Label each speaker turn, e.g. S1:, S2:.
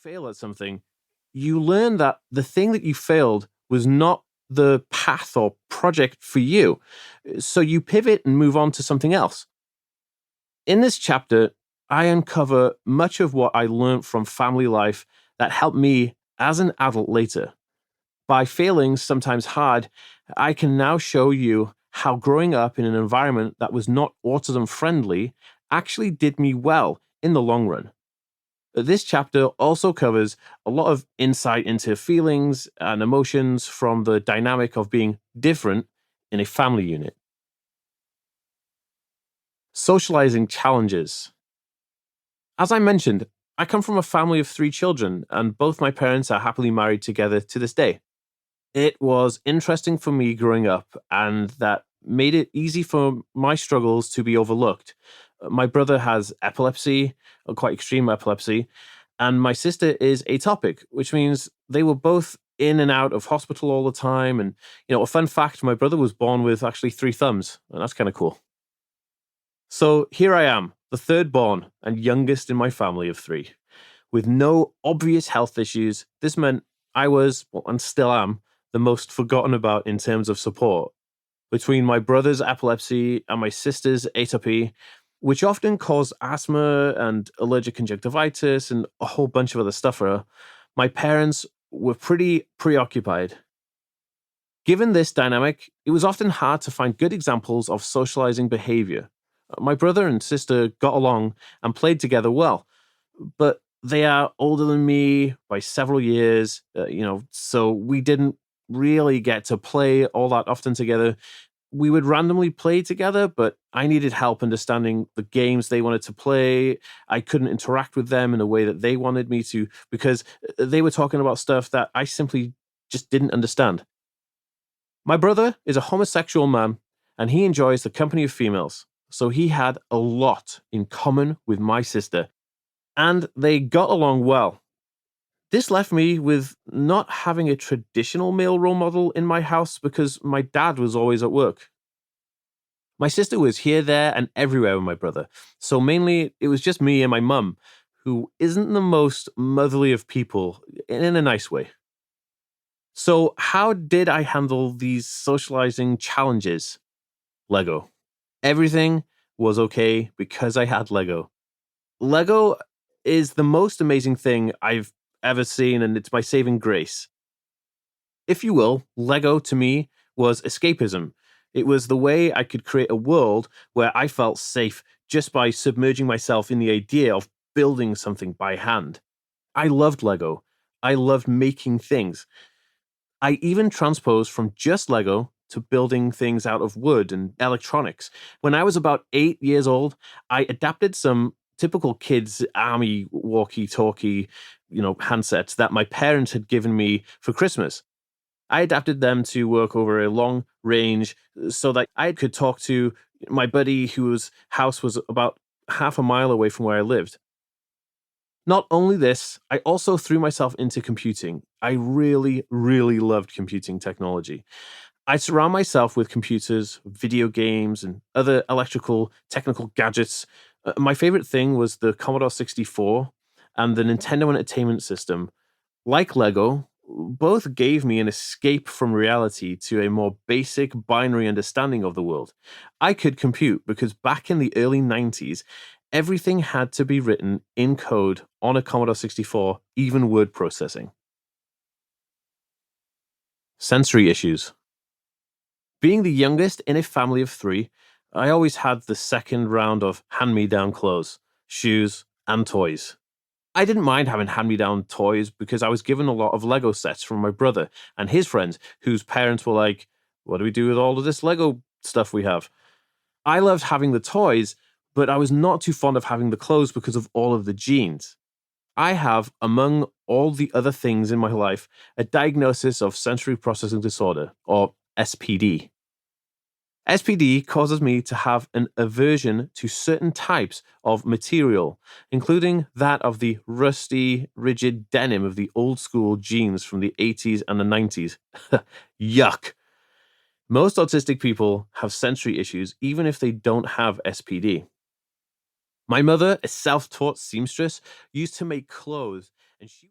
S1: fail at something, you learn that the thing that you failed was not the path or project for you. So you pivot and move on to something else. In this chapter, I uncover much of what I learned from family life that helped me as an adult later. By failing, sometimes hard, I can now show you how growing up in an environment that was not autism friendly actually did me well in the long run. This chapter also covers a lot of insight into feelings and emotions from the dynamic of being different in a family unit. Socializing challenges. As I mentioned, I come from a family of 3 children, and both my parents are happily married together to this day. It was interesting for me growing up, and that made it easy for my struggles to be overlooked. My brother has epilepsy, quite extreme epilepsy, and my sister is atopic, which means they were both in and out of hospital all the time. And, a fun fact, my brother was born with actually 3 thumbs, and that's kind of cool. So here I am, the third born and youngest in my family of 3. With no obvious health issues, this meant I was, well, and still am, the most forgotten about in terms of support. Between my brother's epilepsy and my sister's atopy, which often caused asthma and allergic conjunctivitis and a whole bunch of other stuff for her, my parents were pretty preoccupied. Given this dynamic, it was often hard to find good examples of socializing behavior. My brother and sister got along and played together well, but they are older than me by several years, so we didn't really get to play all that often together. We would randomly play together, but I needed help understanding the games they wanted to play. I couldn't interact with them in a way that they wanted me to because they were talking about stuff that I simply just didn't understand. My brother is a homosexual man, and he enjoys the company of females, so he had a lot in common with my sister, and they got along well. This left me with not having a traditional male role model in my house because my dad was always at work. My sister was here, there, and everywhere with my brother, so mainly it was just me and my mum, who isn't the most motherly of people in a nice way. So, how did I handle these socializing challenges? Lego. Everything was okay because I had Lego. Lego is the most amazing thing I've ever seen, and it's my saving grace. If you will, Lego to me was escapism. It was the way I could create a world where I felt safe just by submerging myself in the idea of building something by hand. I loved Lego. I loved making things. I even transposed from just Lego to building things out of wood and electronics. When I was about 8 years old, I adapted some typical kids' army walkie-talkie, handsets that my parents had given me for Christmas. I adapted them to work over a long range so that I could talk to my buddy whose house was about half a mile away from where I lived. Not only this, I also threw myself into computing. I really, really loved computing technology. I surround myself with computers, video games, and other electrical technical gadgets. My favorite thing was the Commodore 64 and the Nintendo Entertainment System. Like Lego, both gave me an escape from reality to a more basic binary understanding of the world. I could compute because back in the early 90s, everything had to be written in code on a Commodore 64, even word processing. Sensory issues. Being the youngest in a family of 3, I always had the second round of hand-me-down clothes, shoes, and toys. I didn't mind having hand-me-down toys because I was given a lot of Lego sets from my brother and his friends whose parents were like, what do we do with all of this Lego stuff we have? I loved having the toys, but I was not too fond of having the clothes because of all of the genes. I have, among all the other things in my life, a diagnosis of sensory processing disorder, or SPD. SPD causes me to have an aversion to certain types of material, including that of the rusty, rigid denim of the old school jeans from the 80s and the 90s. Yuck. Most autistic people have sensory issues even if they don't have SPD. My mother, a self-taught seamstress, used to make clothes, and she